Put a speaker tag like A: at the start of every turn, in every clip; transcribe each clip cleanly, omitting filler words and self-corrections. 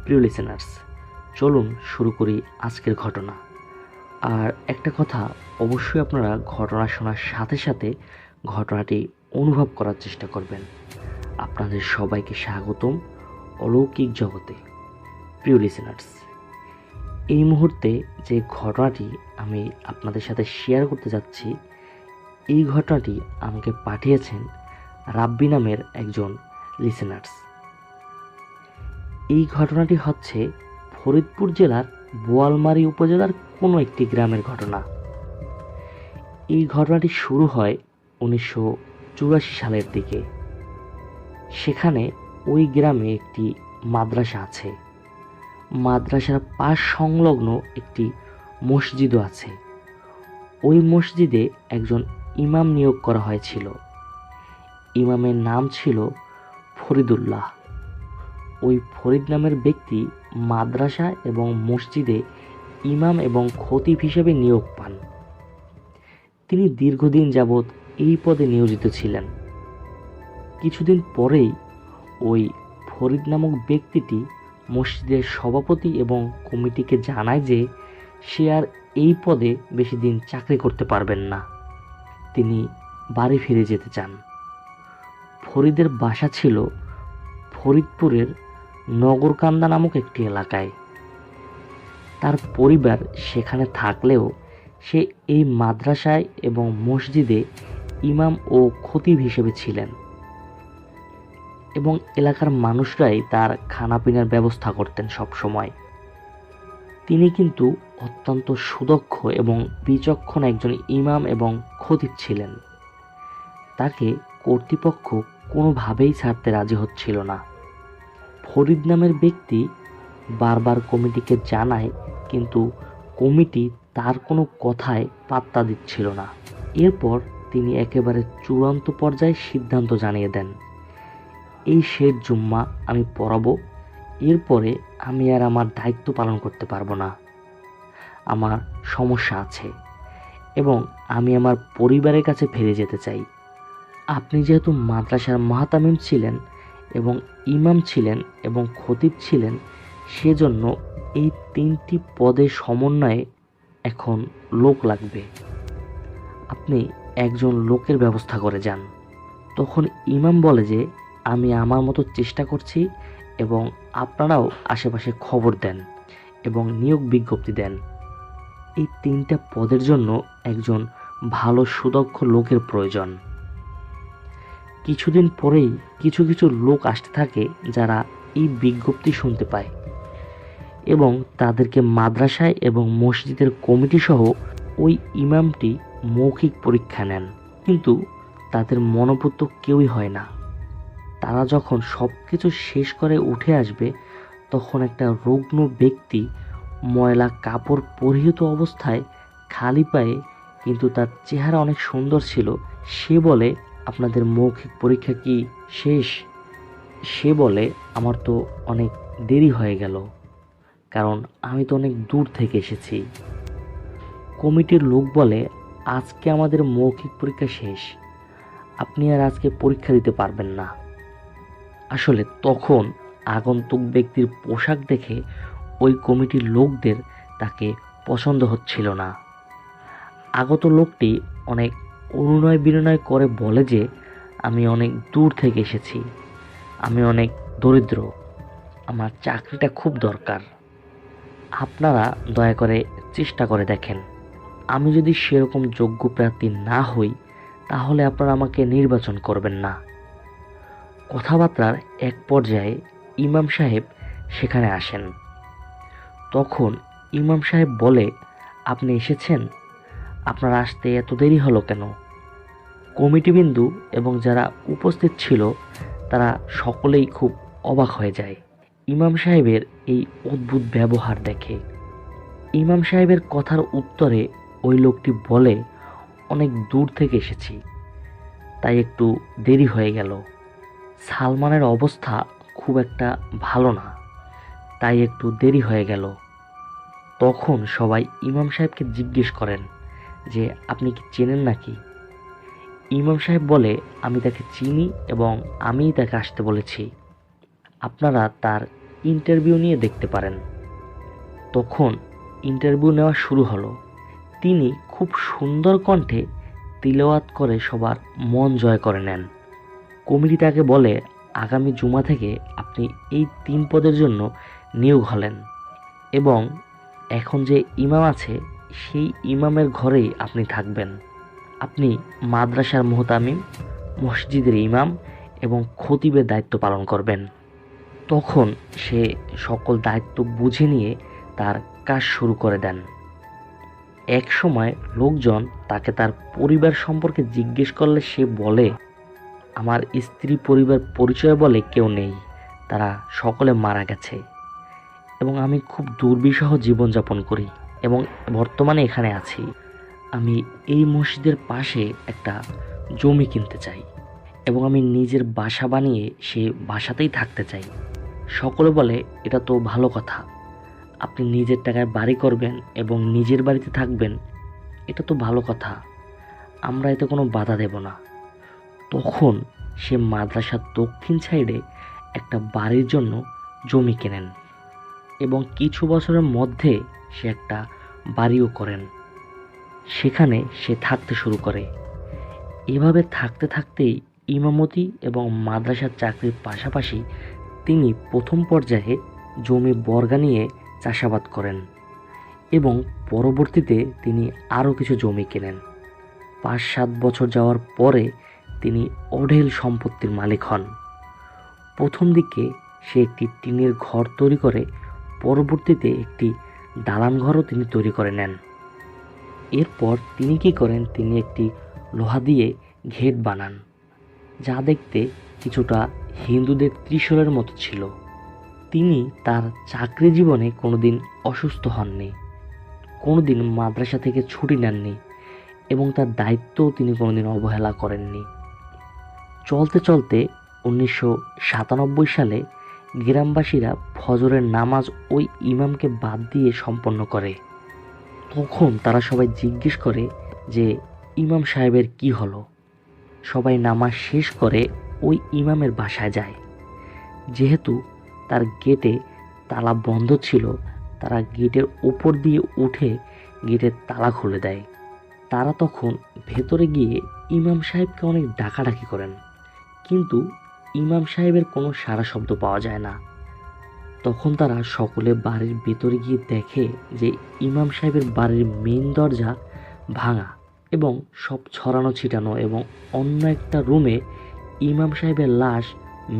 A: প্রিয় লিসেনার্স, চলুন শুরু করি আজকের ঘটনা। আর একটা কথা, অবশ্যই আপনারা ঘটনা শোনার সাথে সাথে ঘটনাটি অনুভব করার চেষ্টা করবেন। আপনাদের সবাইকে স্বাগতম অলৌকিক জগতে। প্রিয় লিসেনার্স, এই মুহূর্তে যে ঘটনাটি আমি আপনাদের সাথে শেয়ার করতে যাচ্ছি, এই ঘটনাটি আমাকে পাঠিয়েছেন রাব্বি নামের একজন লিসেনার্স। এই ঘটনাটি হচ্ছে ফরিদপুর জেলার বোয়ালমারী উপজেলার কোনো একটি গ্রামের ঘটনা। এই ঘটনাটি শুরু হয় 1984 সালের দিকে। সেখানে ওই গ্রামে একটি মাদ্রাসা আছে। মাদ্রাসার পাশ সংলগ্ন একটি মসজিদও আছে। ওই মসজিদে একজন ইমাম নিয়োগ করা হয়েছিল। ইমামের নাম ছিল ফরিদুল্লাহ। ওই ফরিদ নামের ব্যক্তি মাদ্রাসা এবং মসজিদে ইমাম এবং খতিব হিসেবে নিয়োগ পান। তিনি দীর্ঘদিন যাবৎ এই পদে নিয়োজিত ছিলেন। কিছুদিন পরেই ওই ফরিদ নামক ব্যক্তিটি মসজিদের সভাপতি এবং কমিটিকে জানায় যে সে আর এই পদে বেশি দিন চাকরি করতে পারবেন না, তিনি বাড়ি ফিরে যেতে চান। ফরিদের বাসা ছিল ফরিদপুরের নগরকান্দা নামক একটি এলাকায়। তার পরিবার সেখানে থাকলেও সে এই মাদ্রাসায় এবং মসজিদে ইমাম ও খতিব হিসেবে ছিলেন এবং এলাকার মানুষরাই তার খানাপিনার ব্যবস্থা করতেন সব সময়। তিনি কিন্তু অত্যন্ত সুদক্ষ এবং বিচক্ষণ একজন ইমাম এবং খতিব ছিলেন। তাকে কর্তৃপক্ষ কোনোভাবেই ছাড়তে রাজি হচ্ছিল না। ফরিদ নামের ব্যক্তি বারবার কমিটিকে জানায়, কিন্তু কমিটি তার কোনো কথায় পাত্তা দিচ্ছিল না। এরপর তিনি একেবারে চূড়ান্ত পর্যায়ে সিদ্ধান্ত জানিয়ে দেন, এই শেষ জুম্মা আমি পড়াবো, এরপরে আমি আর আমার দায়িত্ব পালন করতে পারবো না। আমার সমস্যা আছে এবং আমি আমার পরিবারের কাছে ফিরে যেতে চাই। আপনি যেহেতু মাদ্রাসার মাহতামিম ছিলেন এবং ইমাম ছিলেন এবং খতিব ছিলেন, সেজন্য এই তিনটি পদের সমন্বয়ে এখন লোক লাগবে। আপনি একজন লোকের ব্যবস্থা করে যান। তখন ইমাম বলে যে আমি আমার মতো চেষ্টা করছি এবং আপনারাও আশেপাশে খবর দেন এবং নিয়োগ বিজ্ঞপ্তি দেন। এই তিনটা পদের জন্য একজন ভালো সুদক্ষ লোকের প্রয়োজন। কিছুদিন পরেই কিছু কিছু লোক আসতে থাকে যারা এই বিজ্ঞপ্তি শুনতে পায় এবং তাদেরকে মাদ্রাসায় এবং মসজিদের কমিটি সহ ওই ইমামটি মৌখিক পরীক্ষা নেন, কিন্তু তাদের মনোপুত কেউই হয় না। তারা যখন সব কিছু শেষ করে উঠে আসবে, তখন একটা রুগ্ন ব্যক্তি ময়লা কাপড় পরিহিত অবস্থায় খালি পায়ে, কিন্তু তার চেহারা অনেক সুন্দর ছিল, সে বলে, আপনাদের মৌখিক পরীক্ষা কি শেষ? সে বলে, আমার তো অনেক দেরি হয়ে গেল, কারণ আমি তো অনেক দূর থেকে এসেছি। কমিটির লোক বলে, আজকে আমাদের মৌখিক পরীক্ষা শেষ, আপনি আর আজকে পরীক্ষা দিতে পারবেন না। আসলে তখন আগন্তুক ব্যক্তির পোশাক দেখে ওই কমিটির লোকদের তাকে পছন্দ হচ্ছিল না। আগত লোকটি অনেক অনুনয় বিনয় করে বলে যে আমি অনেক দূর থেকে এসেছি, আমি অনেক দরিদ্র, আমার চাকরিটা খুব দরকার, আপনারা দয়া করে চেষ্টা করে দেখেন। আমি যদি সেরকম যোগ্য প্রার্থী না হই, তাহলে আপনারা আমাকে নির্বাচন করবেন না। কথাবার্তার এক পর্যায়ে ইমাম সাহেব সেখানে আসেন। তখন ইমাম সাহেব বলে, আপনি এসেছেন, আপনার আসতে এত দেরি হলো কেন? কমিটিবিন্দু এবং যারা উপস্থিত ছিল তারা সকলেই খুব অবাক হয়ে যায় ইমাম সাহেবের এই অদ্ভুত ব্যবহার দেখে। ইমাম সাহেবের কথার উত্তরে ওই লোকটি বলে, অনেক দূর থেকে এসেছি, তাই একটু দেরি হয়ে গেল। সালমানের অবস্থা খুব একটা ভালো না, তাই একটু দেরি হয়ে গেল। তখন সবাই ইমাম সাহেবকে জিজ্ঞেস করেন যে আপনি কি চেনেন নাকি? ইমাম সাহেব বলে, আমি তাকে চিনি এবং আমিই তাকে আসতে বলেছি। আপনারা তার ইন্টারভিউ নিয়ে দেখতে পারেন। তখন ইন্টারভিউ নেওয়া শুরু হলো। তিনি খুব সুন্দর কণ্ঠে তিলাওয়াত করে সবার মন জয় করে নেন। কমিটি তাকে বলে, আগামী জুমা থেকে আপনি এই 3 পদের জন্য নিয়োগ হলেন এবং এখন যে ইমাম আছে সেই ইমামের ঘরেই আপনি থাকবেন। আপনি মাদ্রাসার মুহতামিম, মসজিদের ইমাম এবং খতিবের দায়িত্ব পালন করবেন। তখন সে সকল দায়িত্ব বুঝে নিয়ে তার কাজ শুরু করে দেন। এক সময় লোকজন তাকে তার পরিবার সম্পর্কে জিজ্ঞেস করলে সে বলে, আমার স্ত্রী পরিবার পরিচয় বলে কেউ নেই, তারা সকলে মারা গেছে এবং আমি খুব দুর্বিষহ জীবনযাপন করি এবং বর্তমানে এখানে আছি। আমি এই মসজিদের পাশে একটা জমি কিনতে চাই এবং আমি নিজের বাসা বানিয়ে সে বাসাতেই থাকতে চাই। সকলে বলে, এটা তো ভালো কথা, আপনি নিজের টাকায় বাড়ি করবেন এবং নিজের বাড়িতে থাকবেন, এটা তো ভালো কথা, আমরা এতে কোনো বাধা দেব না। তখন সে মাদ্রাসার দক্ষিণ সাইডে একটা বাড়ির জন্য জমি কেনেন এবং কিছু বছরের মধ্যে সে একটা বাড়িও করেন। সেখানে সে থাকতে শুরু করে। এভাবে থাকতে থাকতেই ইমামতি এবং মাদ্রাসার চাকরির পাশাপাশি তিনি প্রথম পর্যায়ে জমি বর্গা নিয়ে চাষাবাদ করেন এবং পরবর্তীতে তিনি আরও কিছু জমি কেনেন। 5-7 বছর যাওয়ার পরে তিনি অঢেল সম্পত্তির মালিক হন। প্রথম দিকে সে একটি টিনের ঘর তৈরি করে, পরবর্তীতে একটি দালান ঘরও তিনি তৈরি করে নেন। এরপর তিনি কি করেন, তিনি একটি লোহা দিয়ে ঘেট বানান, যা দেখতে কিছুটা হিন্দুদের ত্রিশূলের মতো ছিল। তিনি তার চাকরি জীবনে কোনোদিন অসুস্থ হননি, কোনোদিন মাদ্রাসা থেকে ছুটি নেননি এবং তার দায়িত্বও তিনি কোনোদিন অবহেলা করেননি। চলতে চলতে 1997 সালে গ্রামবাসীরা ফজরের নামাজ ওই ইমামকে বাদ দিয়ে সম্পন্ন করে। তখন তারা সবাই জিজ্ঞেস করে যে ইমাম সাহেবের কি হলো। সবাই নামাজ শেষ করে ওই ইমামের বাসায় যায়। যেহেতু তার গেটে তালা বন্ধ ছিল, তারা গেটের উপর দিয়ে উঠে গেটের তালা খুলে দেয়। তারা তখন ভেতরে গিয়ে ইমাম সাহেবকে অনেক ডাকাডাকি করেন, কিন্তু ইমাম সাহেবের কোনো সাড়া শব্দ পাওয়া যায় না। তখন তারা সকলে বাড়ির ভেতরে গিয়ে দেখে যে ইমাম সাহেবের বাড়ির মেইন দরজা ভাঙা এবং সব ছড়ানো ছিটানো এবং অন্য একটা রুমে ইমাম সাহেবের লাশ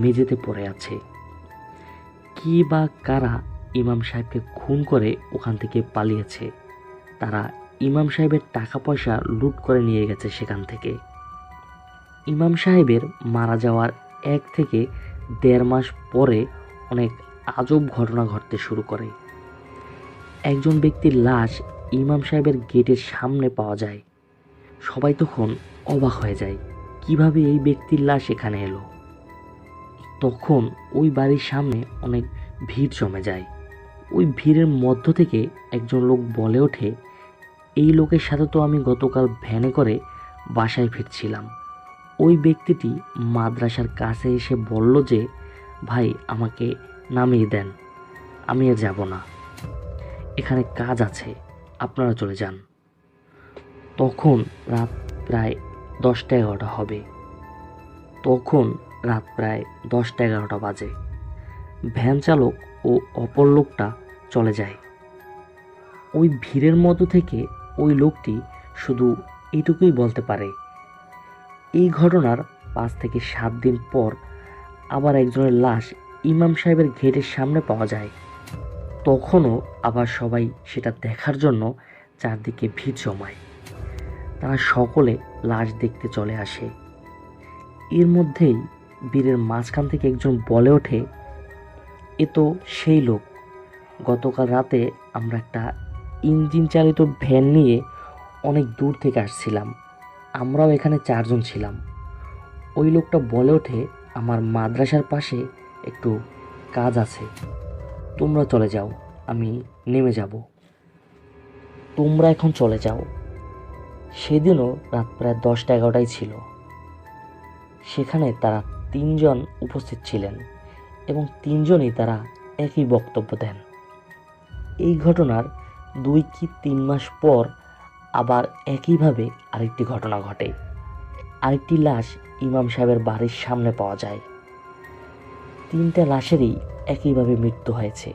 A: মেঝেতে পড়ে আছে। কি বা কারা ইমাম সাহেবকে খুন করে ওখান থেকে পালিয়েছে। তারা ইমাম সাহেবের টাকা পয়সা লুট করে নিয়ে গেছে সেখান থেকে। ইমাম সাহেবের মারা যাওয়ার 1 থেকে 1.5 মাস পরে অনেক আজব ঘটনা ঘটতে শুরু করে। একজন ব্যক্তির লাশ ইমাম সাহেবের গেটের সামনে পাওয়া যায়। সবাই তখন অবাক হয়ে যায়, কিভাবে এই ব্যক্তির লাশ এখানে এলো। তখন ওই বাড়ির সামনে অনেক ভিড় জমে যায়। ওই ভিড়ের মধ্য থেকে একজন লোক বলে ওঠে, এই লোকের সাথে তো আমি গতকাল ভ্যানে করে বাসায় ফিরছিলাম। ওই ব্যক্তিটি মাদ্রাসার কাছে এসে বলল যে, ভাই আমাকে নামিয়ে দেন, আমি আর যাব না, এখানে কাজ আছে, আপনারা চলে যান। তখন রাত প্রায় 10টা-11টা হবে। বাজে। ভ্যান চালক ও অপর লোকটা চলে যায়। ওই ভিড়ের মধ্য থেকে ওই লোকটি শুধু এইটুকুই বলতে পারে, এই ঘটনার 5 থেকে 7 দিন পর আবার একজনের লাশ ইমাম সাহেবের গেটের সামনে পাওয়া যায়। তখনও আবার সবাই সেটা দেখার জন্য চারদিকে ভিড় জমায়। তারা সকলে লাশ দেখতে চলে আসে। এর মধ্যেই ভিড়ের মাঝখান থেকে একজন বলে ওঠে, এ তো সেই লোক, গতকাল রাতে আমরা একটা ইঞ্জিন চালিত ভ্যান নিয়ে অনেক দূর থেকে আসছিলাম, আমরাও এখানে 4 জন ছিলাম। ওই লোকটা বলে ওঠে, আমার মাদ্রাসার পাশে একটু কাজ আছে, তোমরা চলে যাও, আমি নেমে যাব, তোমরা এখন চলে যাও। সেদিনও রাত প্রায় 10টা-11টাই ছিল। সেখানে তারা 3 জন উপস্থিত ছিলেন এবং 3 জনই তারা একই বক্তব্য দেন। এই ঘটনার 2 কি 3 মাস পর আবার একইভাবে আরেকটি ঘটনা ঘটে। আরেকটি লাশ ইমাম সাহেবের বাড়ির সামনে পাওয়া যায়। 3টা লাশেরই একইভাবে মৃত্যু হয়েছে,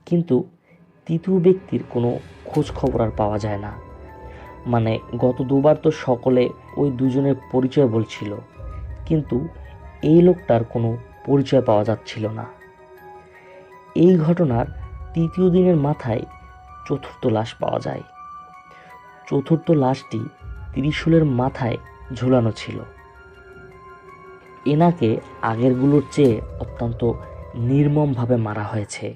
A: কিন্তু তৃতীয় ব্যক্তির কোনো খোঁজ খবর আর পাওয়া যায় না। মানে গত 2বার তো সকলে ওই দুজনের পরিচয় বলছিল, কিন্তু এই লোকটার কোনো পরিচয় পাওয়া যাচ্ছিল না। এই ঘটনার 3য় দিনের মাথায় 4র্থ লাশ পাওয়া যায়। 4র্থ লাশটি ত্রিশূলের মাথায় ঝোলানো ছিল। এনাকে আগেরগুলোর চেয়ে অত্যন্ত নির্মমভাবে মারা হয়েছে,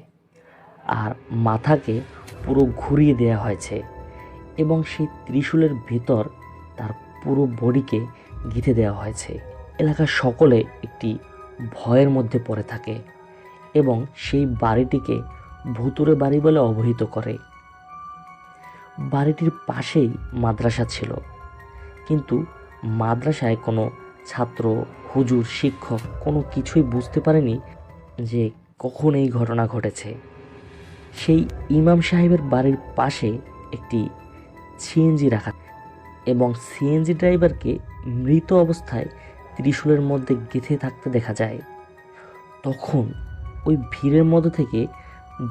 A: আর মাথাকে পুরো ঘুরিয়ে দেওয়া হয়েছে এবং সেই ত্রিশূলের ভেতর তার পুরো বডিকে গেঁথে দেওয়া হয়েছে। এলাকার সকলে একটি ভয়ের মধ্যে পড়ে থাকে এবং সেই বাড়িটিকে ভুতুড়ে বাড়ি বলে অবহিত করে। বাড়িটির পাশেই মাদ্রাসা ছিল, কিন্তু মাদ্রাসায় কোনো ছাত্র, হুজুর, শিক্ষক কোনো কিছুই বুঝতে পারেনি যে কখন এই ঘটনা ঘটেছে। সেই ইমাম সাহেবের বাড়ির পাশে একটি সিএনজি রাখা এবং সিএনজি ড্রাইভারকে মৃত অবস্থায় ত্রিশূলের মধ্যে গেঁথে থাকতে দেখা যায়। তখন ওই ভিড়ের মধ্যে থেকে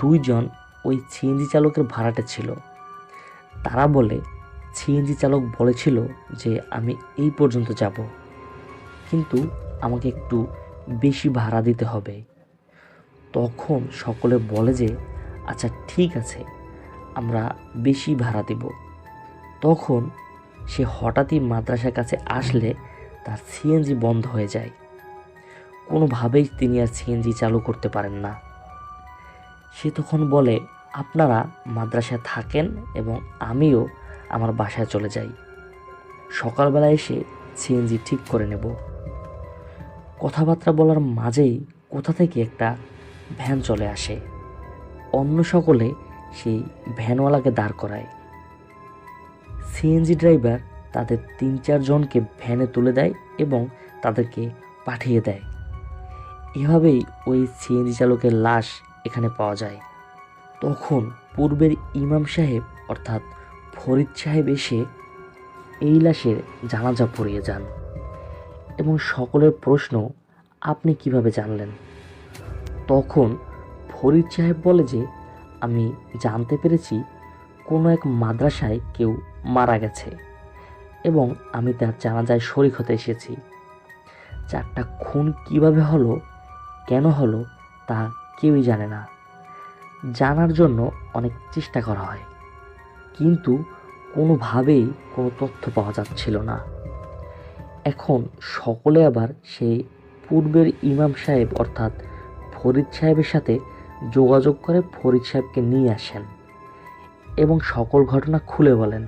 A: 2 জন ওই সিএনজি চালকের ভাড়াটে ছিল। তারা বলে সিএনজি চালক বলেছিল যে আমি এই পর্যন্ত যাব, কিন্তু আমাকে একটু বেশি ভাড়া দিতে হবে। তখন সকলে বলে যে আচ্ছা ঠিক আছে, আমরা বেশি ভাড়া দেব। তখন সে হঠাৎই মাদ্রাসার কাছে আসলে তার সিএনজি বন্ধ হয়ে যায়। কোনোভাবেই তিনি আর সিএনজি চালু করতে পারেন না। সে তখন বলে আপনারা মাদ্রাসায় থাকেন এবং আমিও আমার বাসায় চলে যাই, সকালবেলা এসে সিএনজি ঠিক করে নেব। কথাবার্তা বলার মাঝেই কোথা থেকে একটা ভ্যান চলে আসে। অন্য সকলে সেই ভ্যানওয়ালাকে দাঁড় করায়। সিএনজি ড্রাইভার তাদের 3-4 জনকে ভ্যানে তুলে দেয় এবং তাদেরকে পাঠিয়ে দেয়। এভাবেই ওই সিএনজি চালকের লাশ এখানে পাওয়া যায়। তখন পূর্বের ইমাম সাহেব অর্থাৎ ফরিদ সাহেব এসে এই লাশের জানাজা পড়িয়ে যান এবং সকলের প্রশ্ন, আপনি কিভাবে জানলেন? তখন ফরিদ সাহেব বলে যে আমি জানতে পেরেছি কোনো এক মাদ্রাসায় কেউ মারা গেছে এবং আমি তার জানাজায় শরীক হতে এসেছি। 4টা খুন কিভাবে হলো, কেন হলো তা কেউই জানে না। জানার জন্য অনেক চেষ্টা করা হয়, কিন্তু কোনোভাবেই কোনো তথ্য পাওয়া যাচ্ছিল না। এখন সকলে আবার সেই পূর্বের ইমাম সাহেব অর্থাৎ ফরিদ সাহেবের সাথে যোগাযোগ করে ফরিদ সাহেবকে নিয়ে আসেন এবং সকল ঘটনা খুলে বলেন।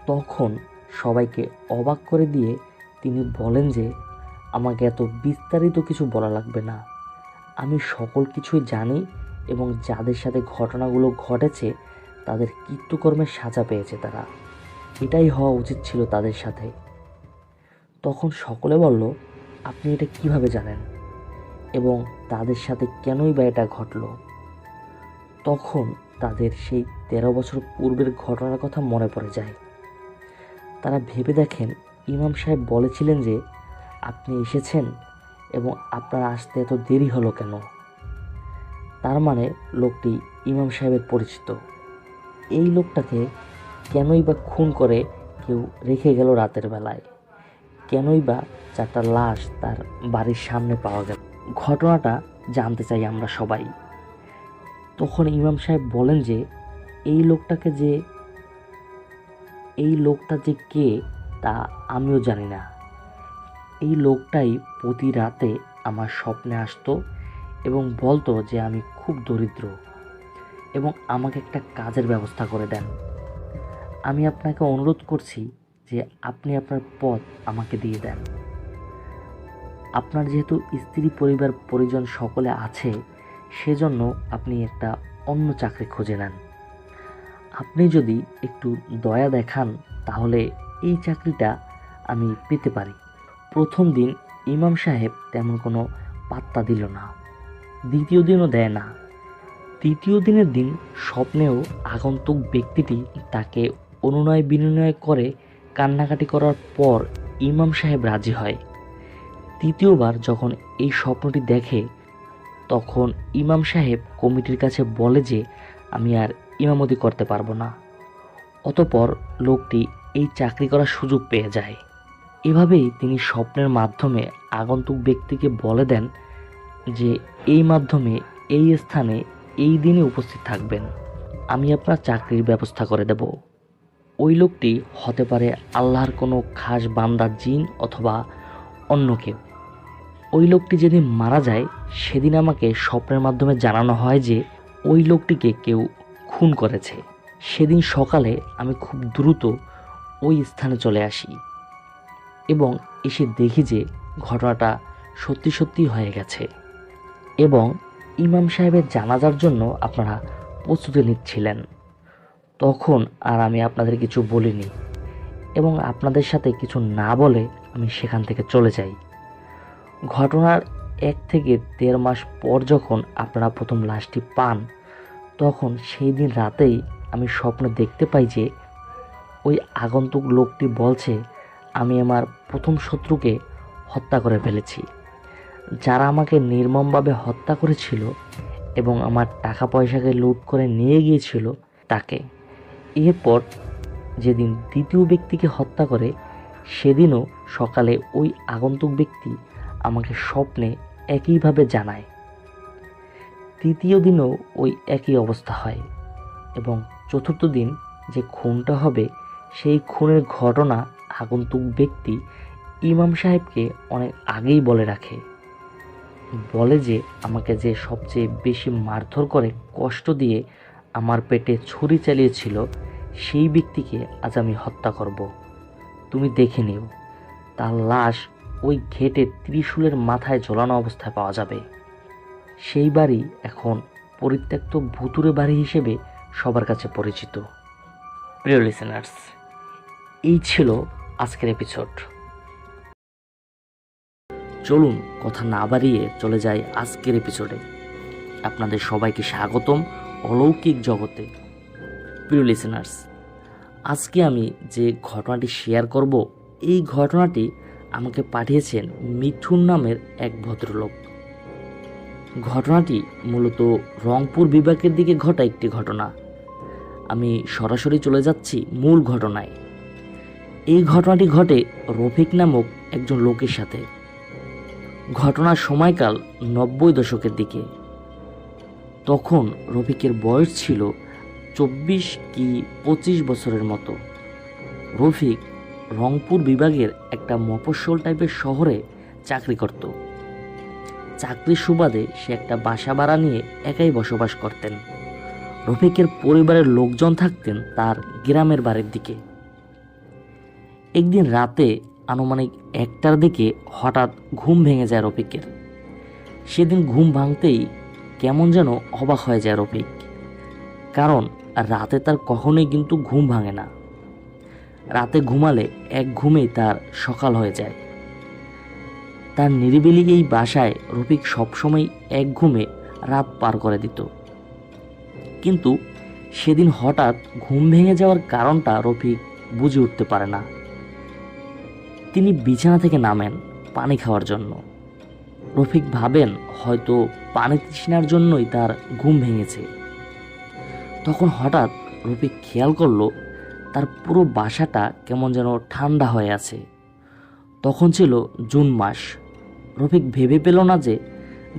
A: তখন সবাইকে অবাক করে দিয়ে তিনি বলেন যে আমাকে এত বিস্তারিত কিছু বলা লাগবে না, আমি সকল কিছুই জানি এবং যাদের সাথে ঘটনাগুলো ঘটেছে তাদের কৃত্যকর্মের সাজা পেয়েছে তারা, এটাই হওয়া উচিত ছিল তাদের সাথে। তখন সকলে বলল আপনি এটা কিভাবে জানেন এবং তাদের সাথে কেনই বা এটা ঘটলো? তখন তাদের সেই 13 বছর পূর্বের ঘটনার কথা মনে পড়ে যায়। তারা ভেবে দেখেন ইমাম সাহেব বলেছিলেন যে আপনি এসেছেন এবং আপনার আসতে এত দেরি হলো কেন। তার মানে লোকটি ইমাম সাহেবের পরিচিত। এই লোকটাকে কেনই বা খুন করে কেউ রেখে গেল রাতের বেলায়? কেনই বা 4টা লাশ তার বাড়ির সামনে পাওয়া গেল? ঘটনাটা জানতে চাই আমরা সবাই। তখন ইমাম সাহেব বলেন যে এই লোকটা যে কে তা আমিও জানি না। এই লোকটাই প্রতি রাতে আমার স্বপ্নে আসতো এবং বলতো যে আমি খুব দরিদ্র এবং আমাকে একটা কাজের ব্যবস্থা করে দেন। আমি আপনাকে অনুরোধ করছি যে আপনি আপনার পথ আমাকে দিয়ে দেন। আপনার যেহেতু স্ত্রী, পরিবার, পরিজন সকলে আছে, সেজন্য আপনি একটা অন্য চাকরি খুঁজে নেন। আপনি যদি একটু দয়া দেখান তাহলে এই চাকরিটা আমি পেতে পারি। প্রথম দিন ইমাম সাহেব তেমন কোনো পাত্তা দিল না। দ্বিতীয় দিনও দেয় না। তৃতীয় দিনের দিন স্বপ্নেও আগন্তুক ব্যক্তিটি তাকে অনুনয় বিনয় করে কান্নাকাটি করার পর ইমাম সাহেব রাজি হয়। তৃতীয়বার যখন এই স্বপ্নটি দেখে তখন ইমাম সাহেব কমিটির কাছে বলে যে আমি আর ইমামতি করতে পারবো না। অতঃপর লোকটি এই চাকরি করার সুযোগ পেয়ে যায়। এভাবেই তিনি স্বপ্নের মাধ্যমে আগন্তুক ব্যক্তিকে বলে দেন যে এই মাধ্যমে এই স্থানে এই দিনে উপস্থিত থাকবেন, আমি আপনার চাকরির ব্যবস্থা করে দেব। ওই লোকটি হতে পারে আল্লাহর কোনো খাস বান্দা, জিন অথবা অন্য কেউ। ওই লোকটি যেদিন মারা যায় সেদিন আমাকে স্বপ্নের মাধ্যমে জানানো হয় যে ওই লোকটিকে কেউ খুন করেছে। সেদিন সকালে আমি খুব দ্রুত ওই স্থানে চলে আসি এবং এসে দেখি যে ঘটনাটা সত্যি সত্যি হয়ে গেছে এবং ইমাম সাহেবের জানাজার জন্য আপনারা প্রস্তুতি নিচ্ছিলেন। তখন আর আমি আপনাদের কিছু বলিনি এবং আপনাদের সাথে কিছু না বলে আমি সেখান থেকে চলে যাই। ঘটনার 1 থেকে 1.5 মাস পর যখন আপনারা প্রথম লাশটি পান তখন সেই দিন রাতেই আমি স্বপ্নে দেখতে পাই যে ওই আগন্তুক লোকটি বলছে আমি আমার প্রথম শত্রুকে হত্যা করে ফেলেছি, যারা আমাকে নির্মমভাবে হত্যা করেছিল এবং আমার টাকা পয়সাকে লুট করে নিয়ে গিয়েছিল তাকে। এরপর যেদিন দ্বিতীয় ব্যক্তিকে হত্যা করে সেদিনও সকালে ওই আগন্তুক ব্যক্তি আমাকে স্বপ্নে একইভাবে জানায়। তৃতীয় দিনও ওই একই অবস্থা হয় এবং চতুর্থ দিন যে খুনটা হবে সেই খুনের ঘটনা আগন্তুক ব্যক্তি ইমাম সাহেবকে অনেক আগেই বলে রাখে। বলে যে আমাকে যে সবচেয়ে বেশি মারধর করে কষ্ট দিয়ে আমার পেটে ছুরি চালিয়েছিল সেই ব্যক্তিকে আজ আমি হত্যা করব, তুমি দেখে নিও। তার লাশ ওই ঘেটে ত্রিশূলের মাথায় ঝোলানো অবস্থায় পাওয়া যাবে। সেই বাড়ি এখন পরিত্যক্ত ভুতুরে বাড়ি হিসেবে সবার কাছে পরিচিত। প্রিয় লিসেনার্স, এই ছিল আজকের এপিসোড। চলুন কথা না বাড়িয়ে চলে যাই আজকের এপিসোডে। আপনাদের সবাইকে স্বাগতম অলৌকিক জগতে। প্রিয় লিসেনার্স, আজকে আমি যে ঘটনাটি শেয়ার করব এই ঘটনাটি আমাকে পাঠিয়েছেন মিঠুন নামের এক ভদ্রলোক। ঘটনাটি মূলত রংপুর বিভাগের দিকে ঘটা একটি ঘটনা। আমি সরাসরি চলে যাচ্ছি মূল ঘটনায়। এই ঘটনাটি ঘটে রফিক নামক একজন লোকের সাথে। ঘটনার সময়কাল 90 দশকের দিকে। তখন রফিকের বয়স ছিল 24 কি 25 বছরের মতো। রফিক রংপুর বিভাগের একটা মফস্বল টাইপের শহরে চাকরি করত। চাকরির সুবাদে সে একটা বাসা ভাড়া নিয়ে একাই বসবাস করতেন। রফিকের পরিবারের লোকজন থাকতেন তার গ্রামের বাড়ির দিকে। একদিন রাতে আনুমানিক 1টার দিকে হঠাৎ ঘুম ভেঙে যায় রফিকের। সেদিন ঘুম ভাঙতেই কেমন যেন অবাক হয়ে যায় রফিক, কারণ রাতে তার কখনোই কিন্তু ঘুম ভাঙে না। রাতে ঘুমালে এক ঘুমেই তার সকাল হয়ে যায়। তার নিরিবিলি এই বাসায় রফিক সবসময় এক ঘুমে রাত পার করে দিত। কিন্তু সেদিন হঠাৎ ঘুম ভেঙে যাওয়ার কারণটা রফিক বুঝে উঠতে পারে না। তিনি বিছানা থেকে নামেন পানি খাওয়ার জন্য। রফিক ভাবেন হয়তো পানি তৃষ্ণার জন্যই তার ঘুম ভেঙেছে। তখন হঠাৎ রফিক খেয়াল করলো তার পুরো বাসাটা কেমন যেন ঠান্ডা হয়ে আছে। তখন ছিল জুন মাস। রফিক ভেবে পেল না যে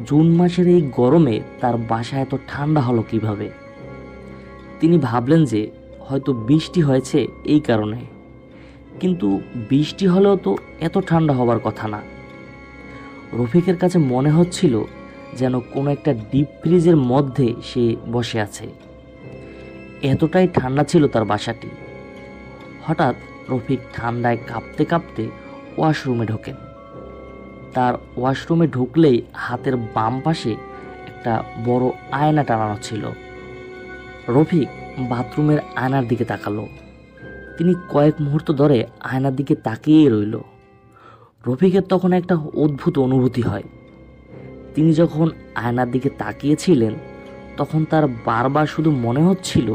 A: জুন মাসের এই গরমে তার বাসা এত ঠান্ডা হলো কিভাবে। তিনি ভাবলেন যে হয়তো বৃষ্টি হয়েছে এই কারণে, কিন্তু বৃষ্টি হলেও তো এত ঠান্ডা হবার কথা না। রফিকের কাছে মনে হচ্ছিল যেন কোনো একটা ডিপ ফ্রিজের মধ্যে সে বসে আছে, এতটাই ঠান্ডা ছিল তার বাসাটি। হঠাৎ রফিক ঠান্ডায় কাঁপতে কাঁপতে ওয়াশরুমে ঢোকেন। তার ওয়াশরুমে ঢুকলেই হাতের বাম পাশে একটা বড় আয়না টানানো ছিল। রফিক বাথরুমের আয়নার দিকে তাকালো। তিনি কয়েক মুহূর্ত ধরে আয়নার দিকে তাকিয়েই রইল। রফিকের তখন একটা অদ্ভুত অনুভূতি হয়। তিনি যখন আয়নার দিকে তাকিয়েছিলেন তখন তার বারবার শুধু মনে হচ্ছিল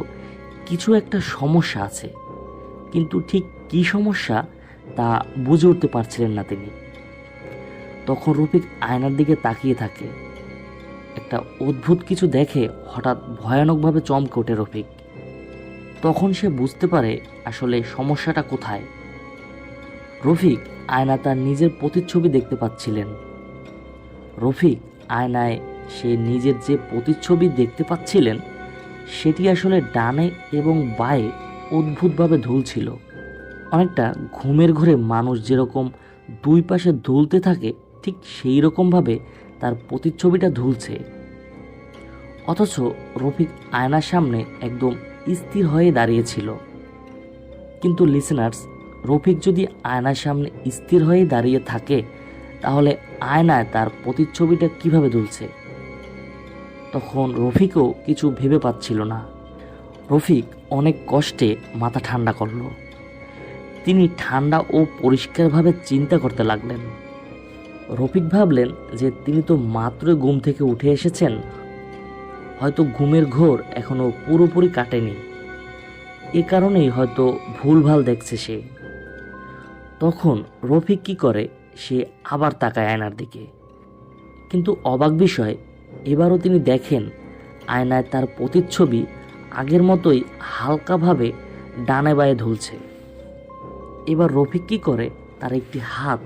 A: কিছু একটা সমস্যা আছে, কিন্তু ঠিক কী সমস্যা তা বুঝে উঠতে পারছিলেন না তিনি। তখন রফিক আয়নার দিকে তাকিয়ে থাকে। একটা অদ্ভুত কিছু দেখে হঠাৎ ভয়ানকভাবে চমকে ওঠে রফিক। তখন সে বুঝতে পারে আসলে সমস্যাটা কোথায়। রফিক আয়না তার নিজের প্রতিচ্ছবি দেখতে পাচ্ছিলেন। রফিক আয়নায় সে নিজের যে প্রতিচ্ছবি দেখতে পাচ্ছিলেন সেটি আসলে ডানে এবং বাঁয়ে অদ্ভুতভাবে ঝুলছিল। অনেকটা ঘুমের ঘরে মানুষ যেরকম দুই পাশে দুলতে থাকে ঠিক সেই রকমভাবে তার প্রতিচ্ছবিটা ঝুলছে। অথচ রফিক আয়নার সামনে একদম স্থির হয়ে দাঁড়িয়েছিল। কিন্তু লিসেনার্স, রফিক যদি আয়নার সামনে স্থির হয়ে দাঁড়িয়ে থাকে তাহলে আয়নায় তার প্রতিচ্ছবিটা কিভাবে দুলছে? তখন রফিকও কিছু ভেবে পাচ্ছিল না। রফিক অনেক কষ্টে মাথা ঠান্ডা করল। তিনি ঠান্ডা ও পরিষ্কারভাবে চিন্তা করতে লাগলেন। রফিক ভাবলেন যে তিনি তো মাত্র ঘুম থেকে উঠে এসেছেন, হয়তো ঘুমের ঘোর এখনো পুরোপুরি কাটেনি, এ কারণেই হয়তো ভুলভাল দেখছে সে। তখন রফিক কি করে, সে আবার তাকায় আয়নার দিকে। কিন্তু অবাক বিষয়, এবারও তিনি দেখেন আয়নায় তার প্রতিচ্ছবি আগের মতোই হালকাভাবে ডানে বাঁয়ে ঝুলছে। এবার রফিক কি করে, তার একটি হাত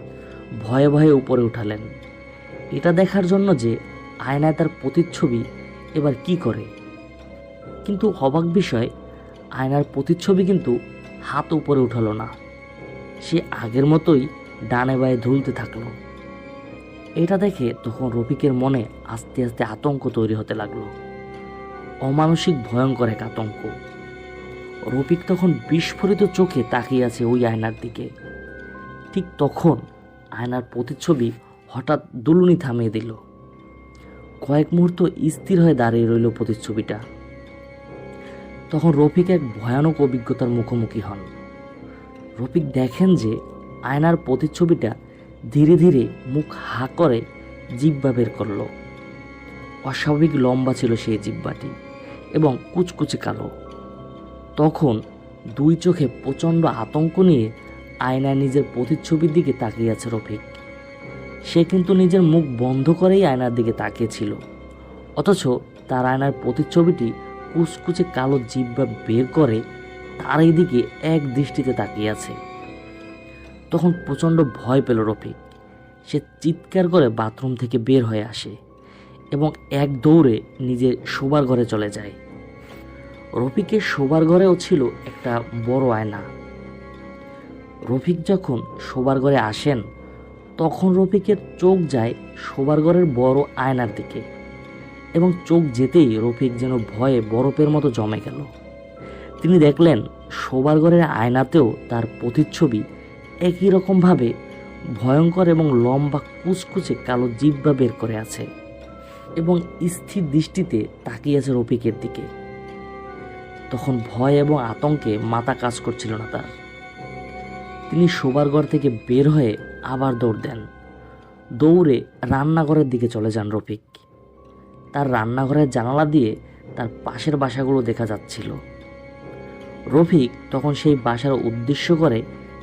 A: ভয়ে ভয়ে উপরে উঠালেন, এটা দেখার জন্য যে আয়নায় তার প্রতিচ্ছবি এবার কি করে। কিন্তু অবাক বিষয়, আয়নার প্রতিচ্ছবি কিন্তু হাত উপরে উঠালো না, সে আগের মতোই ডানে বাঁয়ে ঝুলতে থাকলো। এটা দেখে তখন রফিকের মনে আস্তে আস্তে আতঙ্ক তৈরি হতে লাগলো, অমানসিক ভয়ঙ্কর এক আতঙ্ক। রফিক তখন বিস্ফোরিত চোখে তাকিয়ে আছে ওই আয়নার দিকে। ঠিক তখন আয়নার প্রতিচ্ছবি হঠাৎ দুলুনি থামিয়ে দিল। কয়েক মুহূর্ত স্থির হয়ে দাঁড়িয়ে রইল প্রতিচ্ছবিটা। তখন রফিক এক ভয়ানক অভিজ্ঞতার মুখোমুখি হন। রফিক দেখেন যে আয়নার প্রতিচ্ছবিটা ধীরে ধীরে মুখ হা করে জিহ্বা বের করল। অস্বাভাবিক লম্বা ছিল সেই জিহ্বাটি এবং কুচকুচে কালো। তখন দুই চোখে প্রচণ্ড আতঙ্ক নিয়ে আয়নায় নিজের প্রতিচ্ছবির দিকে তাকিয়ে আছে রফিক। সে কিন্তু নিজের মুখ বন্ধ করেই আয়নার দিকে তাকিয়েছিল, অথচ তার আয়নার প্রতিচ্ছবিটি কুচকুচে কালো জিহ্বা বের করে তার এই দিকে এক দৃষ্টিতে তাকিয়ে আছে। তখন প্রচণ্ড ভয় পেল রফিক। সে চিৎকার করে বাথরুম থেকে বের হয়ে আসে এবং এক দৌড়ে নিজের শোবার ঘরে চলে যায়। রফিকের শোবার ঘরেও ছিল একটা বড় আয়না। রফিক যখন শোবার ঘরে আসেন তখন রফিকের চোখ যায় শোবার ঘরের বড় আয়নার দিকে, এবং চোখ যেতেই রফিক যেন ভয়ে বরফের মতো জমে গেল। তিনি দেখলেন শোবার ঘরের আয়নাতেও তার প্রতিচ্ছবি একই রকমভাবে ভয়ঙ্কর এবং লম্বা কুচকুচে কালো জিহ্বা বের করে আছে এবং স্থির দৃষ্টিতে তাকিয়ে আছে রফিকের দিকে। তখন ভয় এবং আতঙ্কে মাথা কাজ করছিল না তার। তিনি শোবার ঘর থেকে বের হয়ে আবার দৌড় দেন। দৌড়ে রান্নাঘরের দিকে চলে যান রফিক। তার রান্নাঘরের জানালা দিয়ে তার পাশের বাসাগুলো দেখা যাচ্ছিল। রফিক তখন সেই বাসার উদ্দেশ্য করে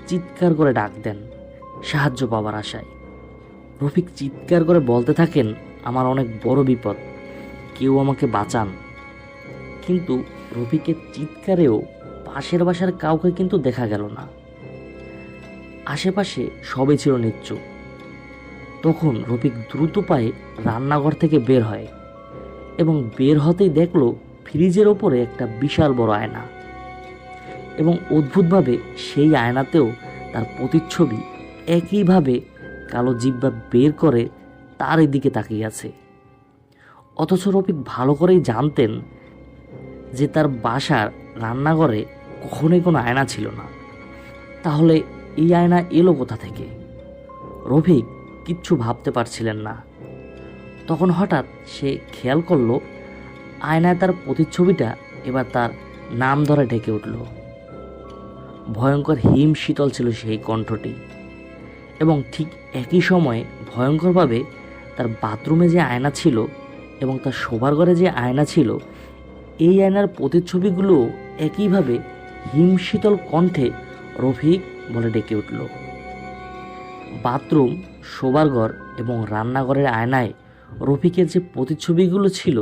A: চিৎকার করে ডাক দেন সাহায্য পাওয়ার আশায়। রফিক চিৎকার করে বলতে থাকেন, আমার অনেক বড় বিপদ, কেউ আমাকে বাঁচান। কিন্তু রফিকের চিৎকারেও পাশের বাসার কাউকে কিন্তু দেখা গেল না। আশেপাশে সবাই ছিল নিশ্চুপ। তখন রফিক দ্রুত পায়ে রান্নাঘর থেকে বের হয় এবং বের হতেই দেখলো ফ্রিজের ওপরে একটা বিশাল বড় আয়না, এবং অদ্ভুতভাবে সেই আয়নাতেও তার প্রতিচ্ছবি একইভাবে কালো জিহ্বা বের করে তার দিকে তাকিয়ে আছে। অথচ রফিক ভালো করেই জানতেন যে তার বাসার রান্নাঘরে কখনোই কোনো আয়না ছিল না। তাহলে এই আয়না এলো কোথা থেকে? রফিক কিচ্ছু ভাবতে পারছিলেন না। তখন হঠাৎ সে খেয়াল করলো আয়নায় তার প্রতিচ্ছবিটা এবার তার নাম ধরে ডেকে উঠল। ভয়ঙ্কর হিম শীতল ছিল সেই কণ্ঠটি, এবং ঠিক একই সময়ে ভয়ঙ্করভাবে তার বাথরুমে যে আয়না ছিল এবং তার শোবার ঘরে যে আয়না ছিল, এই আয়নার প্রতিচ্ছবিগুলো একইভাবে হিমশীতল কণ্ঠে রফিক বলে ডেকে উঠল। বাথরুম, শোবার ঘর এবং রান্নাঘরের আয়নায় রফিকের যে প্রতিচ্ছবিগুলো ছিল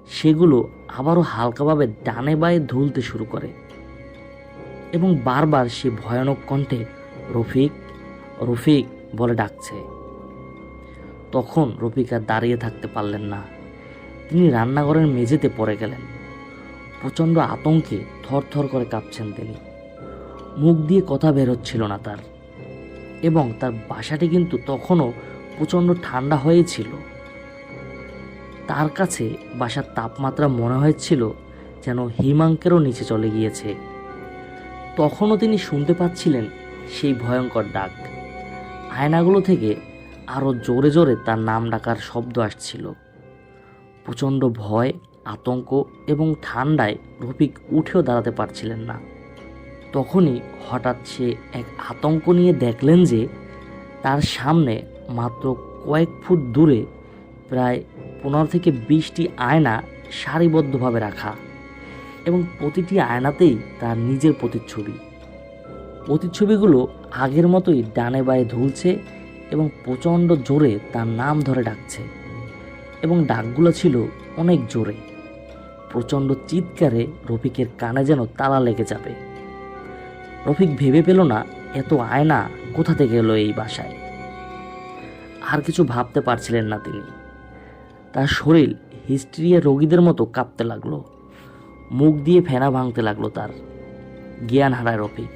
A: সেগুলো আবারও হালকাভাবে ডানে বাঁয়ে দুলতে শুরু করে এবং বারবার সে ভয়ানক কণ্ঠে রফিক রফিক বলে ডাকছে। তখন রফিক আর দাঁড়িয়ে থাকতে পারলেন না। তিনি রান্নাঘরের মেঝেতে পড়ে গেলেন। প্রচণ্ড আতঙ্কে থরথর করে কাঁপছেন তিনি। মুখ দিয়ে কথা বের হচ্ছিল না তার, এবং তার বাসাটি কিন্তু তখনও প্রচণ্ড ঠান্ডা হয়েছিল। তার কাছে বাসার তাপমাত্রা মনে হয়েছিল যেন হিমাঙ্কেরও নিচে চলে গিয়েছে। তখনও তিনি শুনতে পাচ্ছিলেন সেই ভয়ঙ্কর ডাক। আয়নাগুলো থেকে আরও জোরে জোরে তার নাম ডাকার শব্দ আসছিল। প্রচণ্ড ভয়, আতঙ্ক এবং ঠান্ডায় রফিক উঠেও দাঁড়াতে পারছিলেন না। তখনই হঠাৎ সে এক আতঙ্ক নিয়ে দেখলেন যে তার সামনে মাত্র কয়েক ফুট দূরে প্রায় 15 থেকে 20টি আয়না সারিবদ্ধভাবে রাখা, এবং প্রতিটি আয়নাতেই তার নিজের প্রতিচ্ছবিগুলো আগের মতোই ডানে বাঁয়ে ঝুলছে এবং প্রচণ্ড জোরে তার নাম ধরে ডাকছে, এবং ডাকগুলো ছিল অনেক জোরে। প্রচণ্ড চিৎকারে রফিকের কানে যেন তালা লেগে যাবে। রফিক ভেবে পেল না এত আয়না কোথা থেকে এলো এই বাসায়। আর কিছু ভাবতে পারছিলেন না তিনি। তার শরীর হিস্ট্রিয়া রোগীদের মতো কাঁপতে লাগলো। মুখ দিয়ে ফেনা ভাঙতে লাগলো তার। জ্ঞান হারায় রফিক।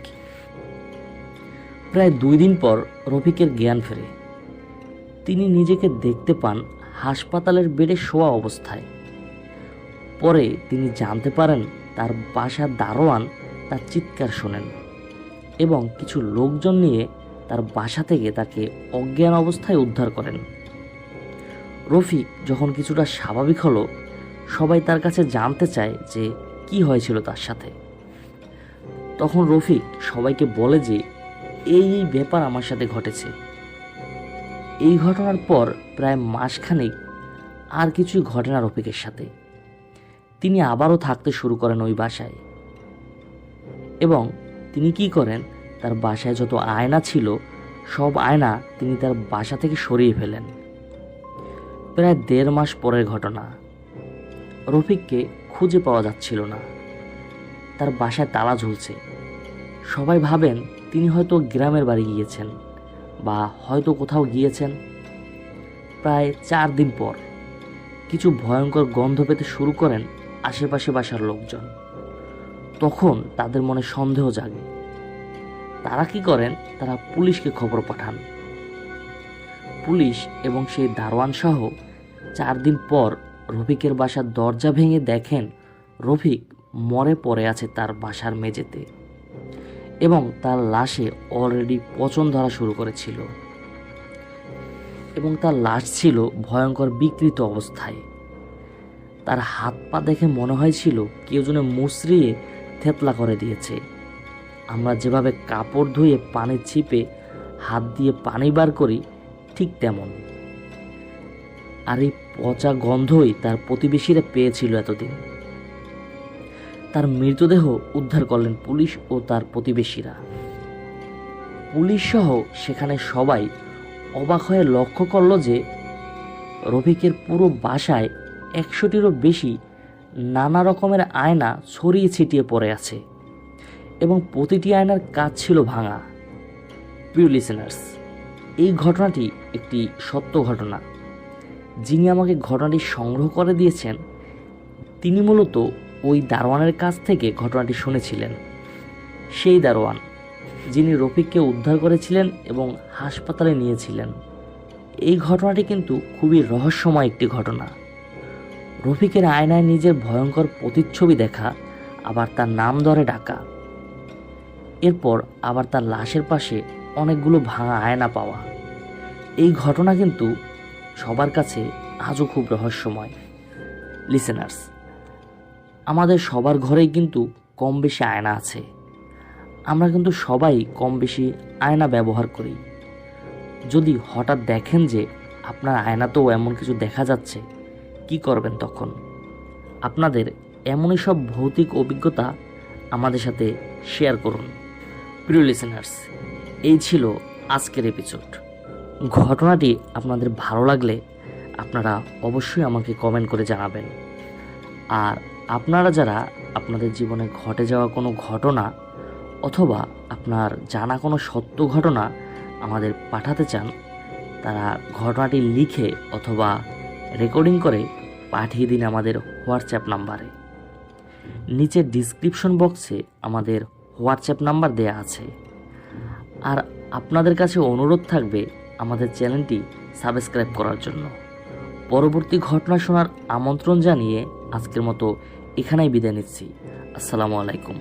A: প্রায় 2 দিন পর রফিকের জ্ঞান ফেরে। তিনি নিজেকে দেখতে পান হাসপাতালের বেডে শোয়া অবস্থায়। পরে তিনি জানতে পারেন তার বাসার দারোয়ান তার চিৎকার শোনেন এবং কিছু লোকজন নিয়ে তার বাসা থেকে তাকে অজ্ঞান অবস্থায় উদ্ধার করেন। রফিক যখন কিছুটা স্বাভাবিক হলো, সবাই তার কাছে জানতে চায় যে কি হয়েছিল তার সাথে। তখন রফিক সবাইকে বলে যে এই ব্যাপার আমার সাথে ঘটেছে। এই ঘটনার পর প্রায় মাসখানেক আর কিছুই ঘটে না রফিকের সাথে। তিনি আবারও থাকতে শুরু করেন ওই বাসায়, এবং তিনি কি করেন, তার বাসায় যত আয়না ছিল সব আয়না তিনি তার বাসা থেকে সরিয়ে ফেলেন। প্রায় 1.5 মাস পরের ঘটনা। রফিককে খুঁজে পাওয়া যাচ্ছিল না। তার বাসায় তালা ঝুলছে। সবাই ভাবেন তিনি হয়তো গ্রামের বাড়ি গিয়েছেন বা হয়তো কোথাও গিয়েছেন। প্রায় 4 দিন পর কিছু ভয়ঙ্কর গন্ধ পেতে শুরু করেন আশেপাশে বাসার লোকজন। তখন তাদের মনে সন্দেহ জাগে। তারা কি করেন, তারা পুলিশকে খবর পাঠান। পুলিশ এবং সেই দারোয়ান সহ 4 দিন পর রফিকের বাসার দরজা ভেঙে দেখেন রফিক মরে পড়ে আছে তার বাসার মেঝেতে, এবং তার লাশে অলরেডি পচন ধরা শুরু করেছিল, এবং তার লাশ ছিল ভয়ঙ্কর বিকৃত অবস্থায়। তার হাত পা দেখে মনে হয়েছিল কেউ যেন মুচড়িয়ে থেতলা করে দিয়েছে। আমরা যেভাবে কাপড় ধুয়ে পানি ছিপে হাত দিয়ে পানি বার করি, ঠিক তেমন। আর এই পচা গন্ধই তার প্রতিবেশীরা পেয়েছিল এতদিন। তার মৃতদেহ উদ্ধার করলেন পুলিশ ও তার প্রতিবেশীরা। পুলিশ সহ সেখানে সবাই অবাক হয়ে লক্ষ্য করল যে রফিকের পুরো বাসায় 100টিরও বেশি নানা রকমের আয়না ছড়িয়ে ছিটিয়ে পড়ে আছে, এবং প্রতিটি আয়নার কাচ ছিল ভাঙা। প্রিয় লিসেনার্স, এই ঘটনাটি একটি সত্য ঘটনা। যিনি আমাকে ঘটনাটি সংগ্রহ করে দিয়েছেন তিনি মূলত ওই দারোয়ানের কাছ থেকে ঘটনাটি শুনেছিলেন। সেই দারোয়ান যিনি রফিককে উদ্ধার করেছিলেন এবং হাসপাতালে নিয়েছিলেন। এই ঘটনাটি কিন্তু খুবই রহস্যময় একটি ঘটনা। রফিকের আয়নায় নিজের ভয়ঙ্কর প্রতিচ্ছবি দেখা, আবার তার নাম ধরে ডাকা, এরপর আবার তার লাশের পাশে অনেকগুলো ভাঙা আয়না পাওয়া। এই ঘটনা কিন্তু সবার কাছে আজও খুব রহস্যময়। লিসেনার্স, আমাদের সবার ঘরেই কিন্তু কম বেশি আয়না আছে। আমরা কিন্তু সবাই কম বেশি আয়না ব্যবহার করি। যদি হঠাৎ দেখেন যে আপনার আয়নাতেও এমন কিছু দেখা যাচ্ছে, কি করবেন তখন? আপনাদের এমনই সব ভৌতিক অভিজ্ঞতা আমাদের সাথে শেয়ার করুন। প্রিয় লিসেনার্স, এই ছিল আজকের এপিসোড। ঘটনাটি আপনাদের ভালো লাগলে আপনারা অবশ্যই আমাকে কমেন্ট করে জানাবেন। আর আপনারা যারা আপনাদের জীবনে ঘটে যাওয়া কোনো ঘটনা অথবা আপনার জানা কোনো সত্য ঘটনা আমাদের পাঠাতে চান, তারা ঘটনাটি লিখে অথবা রেকর্ডিং করে পাঠিয়ে দিন আমাদের হোয়াটসঅ্যাপ নাম্বারে। নিচে ডিসক্রিপশন বক্সে আমাদের হোয়াটসঅ্যাপ নাম্বার দেয়া আছে। আর আপনাদের কাছে অনুরোধ থাকবে আমাদের চ্যানেলটি সাবস্ক্রাইব করার জন্য। পরবর্তী ঘটনা শোনার আমন্ত্রণ জানিয়ে আজকের মতো এখানেই বিদায় নিচ্ছি। আসসালামু আলাইকুম।